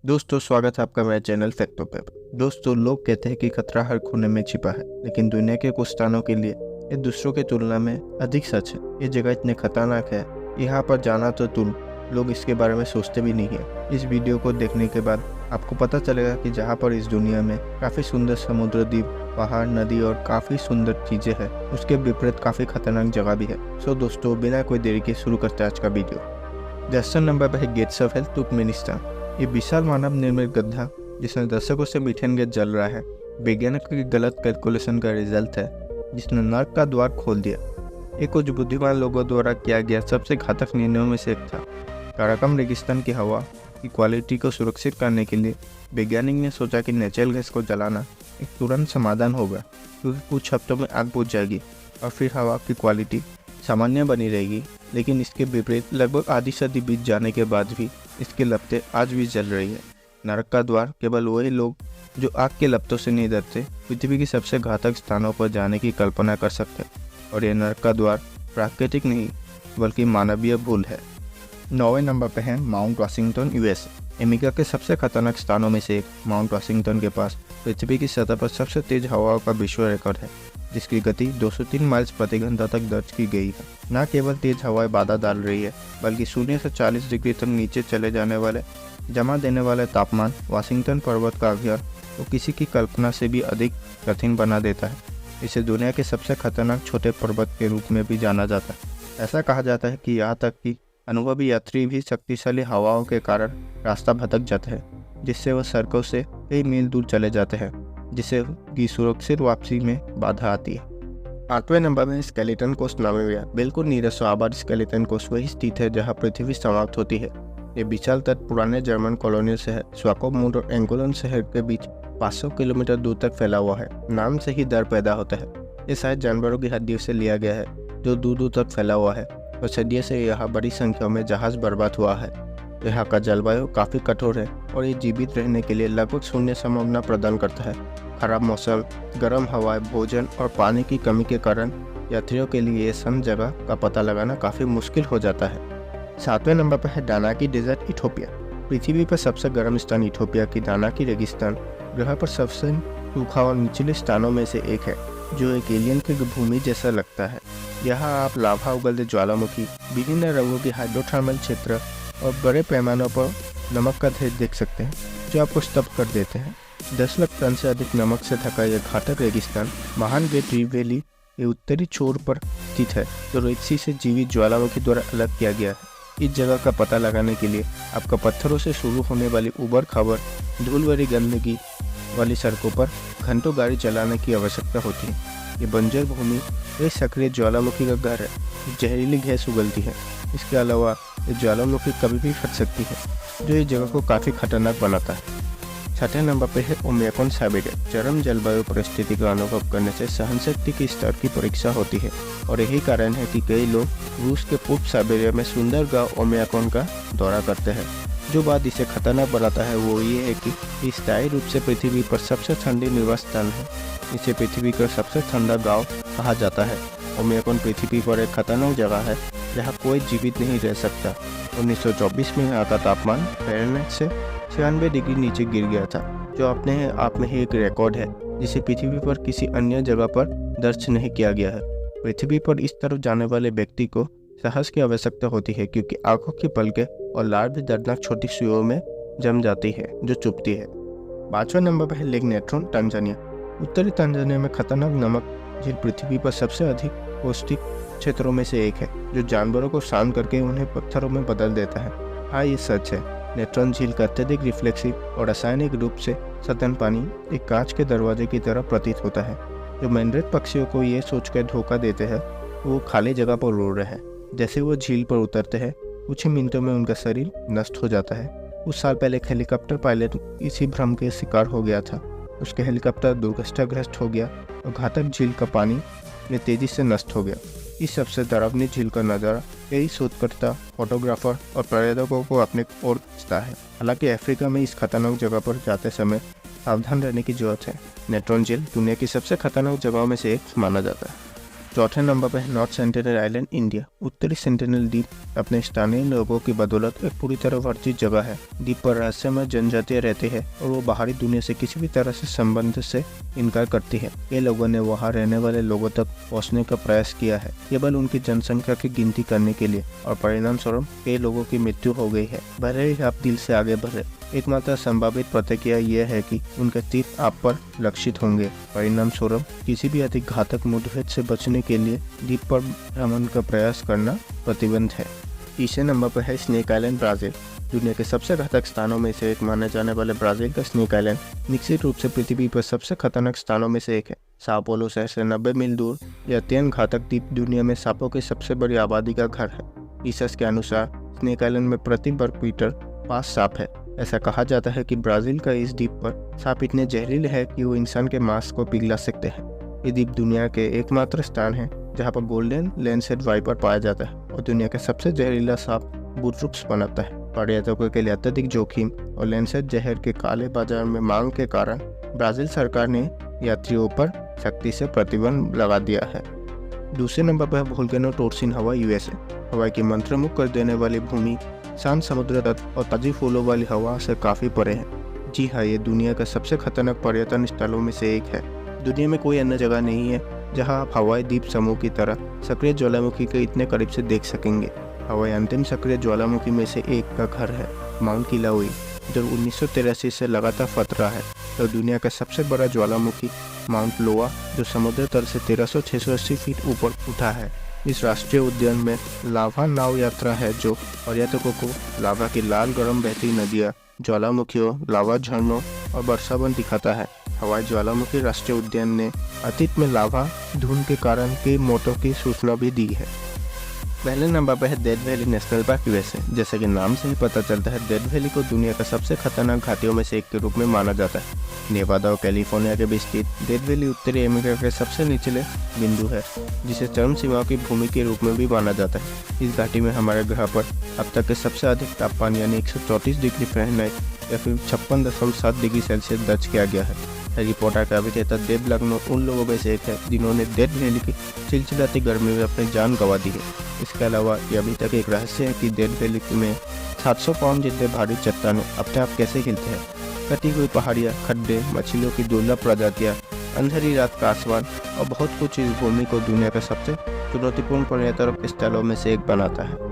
दोस्तों, स्वागत है आपका मेरे चैनल फैक्टो पे। दोस्तों, लोग कहते हैं कि खतरा हर कोने में छिपा है, लेकिन दुनिया के कुछ स्थानों के लिए ये दूसरों की तुलना में अधिक सच है। ये जगह इतने खतरनाक है, यहाँ पर जाना तो तुम लोग इसके बारे में सोचते भी नहीं है। इस वीडियो को देखने के बाद आपको पता चलेगा कि जहाँ पर इस दुनिया में काफ़ी सुंदर समुद्र द्वीप, पहाड़, नदी और काफ़ी सुंदर चीज़ें हैं, उसके विपरीत काफ़ी खतरनाक जगह भी है। सो दोस्तों, बिना कोई देरी के शुरू करते हैं आज का वीडियो। दर्शन नंबर पर है गेट्स ऑफ हेल्थ, तुर्कमेनिस्तान। ये विशाल मानव निर्मित गड्ढा जिसमें दशकों से मीथेन गैस जल रहा है, वैज्ञानिकों की गलत कैलकुलेशन का रिजल्ट है, जिसने नर्क का द्वार खोल दिया। ये कुछ बुद्धिमान लोगों द्वारा किया गया सबसे घातक निर्णयों में से एक था। काराकम रेगिस्तान की हवा की क्वालिटी को सुरक्षित करने के लिए वैज्ञानिक ने सोचा कि नेचुरल गैस को जलाना एक तुरंत समाधान होगा, क्योंकि कुछ हफ्तों में आग बुझ जाएगी और फिर हवा की क्वालिटी सामान्य बनी रहेगी। लेकिन इसके विपरीत लगभग आधी सदी बीत जाने के बाद भी इसकी लपटें आज भी जल रही है। नरक का द्वार केवल वही लोग जो आग के लपटों से नहीं डरते पृथ्वी की सबसे घातक स्थानों पर जाने की कल्पना कर सकते हैं। और यह नरक का द्वार प्राकृतिक नहीं बल्कि मानवीय भूल है। 9वें नंबर पर है माउंट वाशिंगटन, यूएसए। अमेरिका के सबसे खतरनाक स्थानों में से एक माउंट वाशिंगटन के पास पृथ्वी की सतह पर सबसे तेज हवाओं का विश्व रिकॉर्ड है, जिसकी गति 203 माइल्स प्रति घंटा तक दर्ज की गई है। न केवल तेज हवाएं बाधा डाल रही है, बल्कि शून्य से 40 डिग्री तक नीचे चले जाने वाले जमा देने वाले तापमान वाशिंगटन पर्वत का अभियान तो किसी की कल्पना से भी अधिक कठिन बना देता है। इसे दुनिया के सबसे खतरनाक छोटे पर्वत के रूप में भी जाना जाता है। ऐसा कहा जाता है कि यहाँ तक कि अनुभवी यात्री भी शक्तिशाली हवाओं के कारण रास्ता भटक जाते हैं, जिससे वह सड़कों से कई मील दूर चले जाते हैं, जिससे की सुरक्षित वापसी में बाधा आती है। 8वें नंबर में स्केलेटन कोस्ट, नामीबिया। बिल्कुल नीरस आबाद स्केलेटन कोस्ट वही स्थित है जहां पृथ्वी समाप्त होती है। ये विशाल तट पुराने जर्मन कॉलोनियल शहर स्वाकोमुंड और एंगोलन शहर के बीच 500 किलोमीटर दूर तक फैला हुआ है। नाम से ही डर पैदा होता है। ये शायद जानवरों की हड्डियों से लिया गया है जो दूर दूर तक फैला हुआ है, और सदियों से यहाँ बड़ी संख्या में जहाज बर्बाद हुआ है। यहाँ का जलवायु काफ़ी कठोर है और ये जीवित रहने के लिए लगभग शून्य संभावना प्रदान करता है। खराब मौसम, गर्म हवाएं, भोजन और पानी की कमी के कारण यात्रियों के लिए ये शांत जगह का पता लगाना काफ़ी मुश्किल हो जाता है। 7वें नंबर पर है डानाकी डेजर्ट, इथोपिया। पृथ्वी पर सबसे गर्म स्थान इथोपिया की डानाकी रेगिस्तान ग्रह पर सबसे सूखा और निचले स्थानों में से एक है, जो एक एलियन की भूमि जैसा लगता है। यहाँ आप लाभा उगलते ज्वालामुखी, विभिन्न रंगों की हाइड्रोथर्मल क्षेत्र और बड़े पैमानों पर नमक का ढेर देख सकते हैं, जो आपको स्तब्ध कर देते हैं। 10 लाख टन से अधिक नमक से ढका यह घातक रेगिस्तान महान ग्रेट रिफ वैली के उत्तरी छोर पर स्थित है, जो रेड सी से जीवित ज्वालामुखी द्वारा अलग किया गया है। इस जगह का पता लगाने के लिए आपको पत्थरों से शुरू होने वाली उबड़ खाबड़ धूल भरी गंदगी वाली सड़कों पर घंटों गाड़ी चलाने की आवश्यकता होती है। ये बंजर भूमि एक सक्रिय ज्वालामुखी का घर है, जहरीली गैस उगलती है। इसके अलावा ये ज्वालामुखी कभी भी फट सकती है, जो इस जगह को काफ़ी खतरनाक बनाता है। 6ठे नंबर पर है ओमियाकोन, साइबेरिया। चरम जलवायु परिस्थिति का अनुभव करने से सहनशक्ति के स्तर की परीक्षा होती है, और यही कारण है कि कई लोग रूस के पूर्व साइबेरिया में सुंदर गांव ओमियाकोन का दौरा करते हैं। जो बात इसे खतरनाक बनाता है वो ये है कि स्थायी रूप से पृथ्वी पर सबसे ठंडी निवास स्थान है। इसे पृथ्वी का सबसे ठंडा गाँव कहा जाता है। ओमियाकोन पृथ्वी पर एक खतरनाक जगह है जहाँ कोई जीवित नहीं रह सकता। 1924 में यहाँ का तापमान फ़ारेनहाइट से 96 डिग्री नीचे गिर गया था, जो अपने आप में ही एक रिकॉर्ड है जिसे पृथ्वी पर किसी अन्य जगह पर दर्ज नहीं किया गया है। पृथ्वी पर इस तरफ जाने वाले व्यक्ति को साहस की आवश्यकता होती है, क्योंकि आंखों की पलकें और लार भी दर्दनाक छोटी सुइयों में जम जाती है जो चुभती है। 5वें नंबर पर है लेक नेट्रोन, तंजानिया। उत्तरी तंजानिया में खतरनाक नमक झील पृथ्वी पर सबसे अधिक पौष्टिक क्षेत्रों में से एक है, जो जानवरों को शांत करके उन्हें पत्थरों में बदल देता है। हाँ, ये सच है। नेट्रॉन झील का अत्यधिक रिफ्लेक्सिव और रासायनिक रूप से सतन पानी एक कांच के दरवाजे की तरह प्रतीत होता है, जो मैंड्रेट पक्षियों को ये सोचकर धोखा देते हैं वो खाली जगह पर उड़ रहे हैं। जैसे वो झील पर उतरते हैं, कुछ ही मिनटों में उनका शरीर नष्ट हो जाता है। कुछ साल पहले एक हेलीकॉप्टर पायलट इसी भ्रम के शिकार हो गया था। उसके हेलीकॉप्टर दुर्घटनाग्रस्त हो गया और घातक झील का पानी में तेजी से नष्ट हो गया। इस सबसे डरावनी झील का नज़ारा कई शोधकर्ता, फोटोग्राफर और पर्यटकों को अपने ओर खींचता है। हालांकि अफ्रीका में इस खतरनाक जगह पर जाते समय सावधान रहने की जरूरत है। नेट्रॉन झील दुनिया की सबसे खतरनाक जगहों में से एक माना जाता है। चौथे नंबर पर है नॉर्थ सेंटिनल आइलैंड, इंडिया। उत्तरी सेंटिनल द्वीप अपने स्थानीय लोगों की बदौलत एक पूरी तरह वर्जित जगह है। द्वीप पर रहस्यमय जनजातियां रहती है और वो बाहरी दुनिया से किसी भी तरह से संबंध से इनकार करती है। कई लोगों ने वहाँ रहने वाले लोगों तक पहुँचने का प्रयास किया है, केवल उनकी जनसंख्या की गिनती करने के लिए, और परिणाम स्वरूप कई लोगों की मृत्यु हो गई है। भले ही आप दिल से आगे बढ़े, एकमात्र संभावित प्रतिक्रिया यह है कि उनके तीर आप पर लक्षित होंगे। परिणाम स्वरूप किसी भी अधिक घातक मुठभेड़ से बचने के लिए द्वीप पर भ्रमण का प्रयास करना प्रतिबंध है। तीसरे नंबर पर है स्नेक आइलैंड, ब्राज़ील। दुनिया के सबसे घातक स्थानों में से एक माने जाने वाले ब्राज़ील का स्नेक आइलैंड निश्चित रूप से पृथ्वी पर सबसे खतरनाक स्थानों में से एक है। sao paulo शहर से 90 मील दूर यह अत्यंत घातक द्वीप दुनिया में सांपों की सबसे बड़ी आबादी का घर है। रिसर्च के अनुसार स्नेक आइलैंड में प्रति वर्ग मीटर 5 सांप है। ऐसा कहा जाता है कि ब्राज़ील का इस द्वीप पर सांप इतने जहरीले हैं कि वो इंसान के मांस को पिघला सकते हैं। ये द्वीप दुनिया के एकमात्र स्थान है जहाँ पर गोल्डन लैंडसेट वाइपर पाया जाता है और दुनिया का सबसे जहरीला सांप बुलरुप्स बनाता है। पर्यटकों के लिए अत्यधिक जोखिम और लैंडसेट जहर के काले बाजार में मांग के कारण ब्राज़ील सरकार ने यात्रियों पर सख्ती से प्रतिबंध लगा दिया है। दूसरे नंबर पर है वोल्केनो टोर्सिन, हवाई, यूएसए। हवाई की मंत्रमुग्ध कर देने वाली भूमि शांत समुद्र तट और ताजी फूलों वाली हवा से काफ़ी परे है। जी हाँ, ये दुनिया का सबसे खतरनाक पर्यटन स्थलों में से एक है। दुनिया में कोई अन्य जगह नहीं है जहाँ आप हवाई द्वीप समूह की तरह सक्रिय ज्वालामुखी के इतने करीब से देख सकेंगे। हवाई अंतिम सक्रिय ज्वालामुखी में से एक का घर है। माउंट किलाउई, जो 1983 से लगातार फट रहा है, तो दुनिया का सबसे बड़ा ज्वालामुखी माउंट लोआ, जो समुद्र तल से 1300-680 फीट ऊपर उठा है। इस राष्ट्रीय उद्यान में लावा नाव यात्रा है, जो पर्यटकों को लावा की लाल गर्म बहती नदियाँ, ज्वालामुखियों, लावा झरनों और बरसावन दिखाता है। हवाई ज्वालामुखी राष्ट्रीय उद्यान ने अतीत में लावा धुंध के कारण कई मौतों की सूचना भी दी है। पहले नंबर पर है death valley national park, USA. जैसे कि नाम से ही पता चलता है, डेथ वैली को दुनिया का सबसे खतरनाक घाटियों में से एक के रूप में माना जाता है। नेवादा और कैलिफोर्निया के बीच स्थित डेथ वैली उत्तरी अमेरिका के सबसे निचले बिंदु है, जिसे चरम सीमाओं की भूमि के रूप में भी माना जाता है। इस घाटी में हमारे ग्रह पर अब तक के सबसे अधिक तापमान यानी 134 डिग्री फ़ारेनहाइट या फिर 56.7 डिग्री सेल्सियस दर्ज किया गया है। हैरी पॉटर का अभिनेता देव लग्नो उन लोगों में से एक है जिन्होंने डेथ वैली की चिलचिलाती गर्मी में अपनी जान गंवा दी है। इसके अलावा ये अभी तक एक रहस्य है कि डेथ वैली में 700 पाउंड जितने भारी चट्टानें अपने आप कैसे हिलते हैं। कटी हुई पहाड़ियाँ, खड्डे, मछलियों की दुर्लभ प्रजातियाँ, अंधेरी रात का आसमान और बहुत कुछ इस भूमि को दुनिया का सबसे चुनौतीपूर्ण पर्यटन स्थलों में से एक बनाता है।